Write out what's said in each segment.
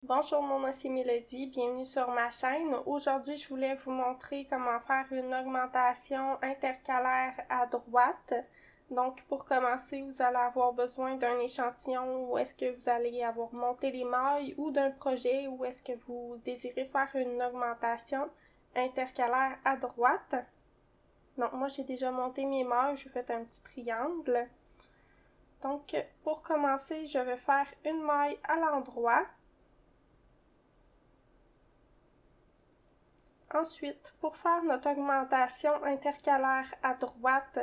Bonjour, mon nom c'est Mélodie, bienvenue sur ma chaîne. Aujourd'hui, je voulais vous montrer comment faire une augmentation intercalaire à droite. Donc, pour commencer, vous allez avoir besoin d'un échantillon où est-ce que vous allez avoir monté les mailles ou d'un projet où est-ce que vous désirez faire une augmentation intercalaire à droite. Donc, moi, j'ai déjà monté mes mailles, je fais un petit triangle. Donc, pour commencer, je vais faire une maille à l'endroit. Ensuite, pour faire notre augmentation intercalaire à droite,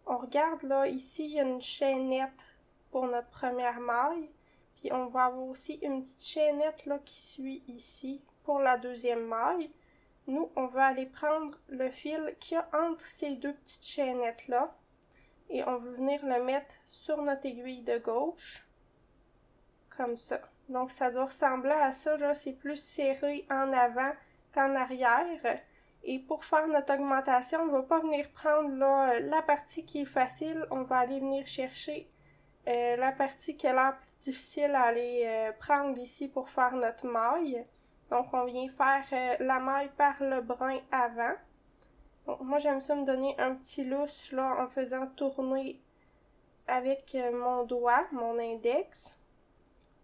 on regarde là, ici, il y a une chaînette pour notre première maille. Puis on va avoir aussi une petite chaînette là qui suit ici pour la deuxième maille. Nous, on va aller prendre le fil qu'il y a entre ces deux petites chaînettes là. Et on veut venir le mettre sur notre aiguille de gauche. Comme ça. Donc ça doit ressembler à ça, là, c'est plus serré en avant qu'en arrière. Et pour faire notre augmentation, on ne va pas venir prendre là, la partie qui est facile, on va aller venir chercher la partie qui a l'air plus difficile à aller prendre ici pour faire notre maille. Donc on vient faire la maille par le brin avant. Donc moi j'aime ça me donner un petit lousse là en faisant tourner avec mon doigt, mon index.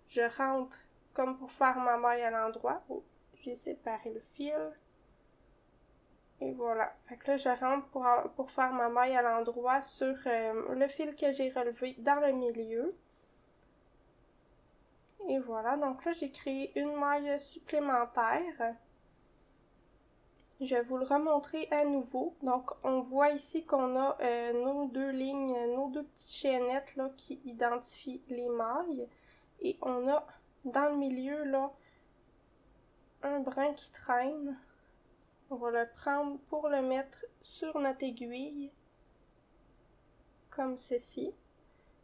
Je rentre comme pour faire ma maille à l'endroit. Oh, j'ai séparé le fil. Et voilà. Fait que là, je rentre pour faire ma maille à l'endroit sur le fil que j'ai relevé dans le milieu. Et voilà. Donc là, j'ai créé une maille supplémentaire. Je vais vous le remontrer à nouveau. Donc, on voit ici qu'on a nos deux lignes, nos deux petites chaînettes là, qui identifient les mailles. Et on a dans le milieu, là, un brin qui traîne. On va le prendre pour le mettre sur notre aiguille, comme ceci.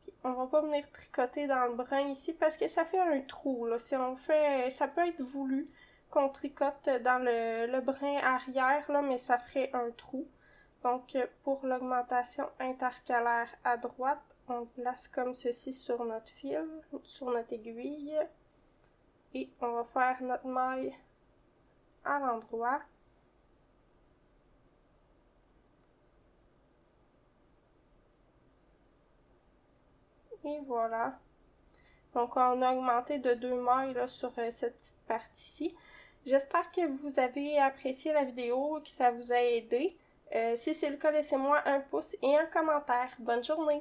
Puis on va pas venir tricoter dans le brin ici parce que ça fait un trou, là. Si on fait, ça peut être voulu qu'on tricote dans le brin arrière, là, mais ça ferait un trou. Donc, pour l'augmentation intercalaire à droite, on place comme ceci sur notre fil, sur notre aiguille. Et on va faire notre maille à l'endroit. Et voilà. Donc, on a augmenté de 2 mailles là, sur cette petite partie-ci. J'espère que vous avez apprécié la vidéo et que ça vous a aidé. Si c'est le cas, laissez-moi un pouce et un commentaire. Bonne journée!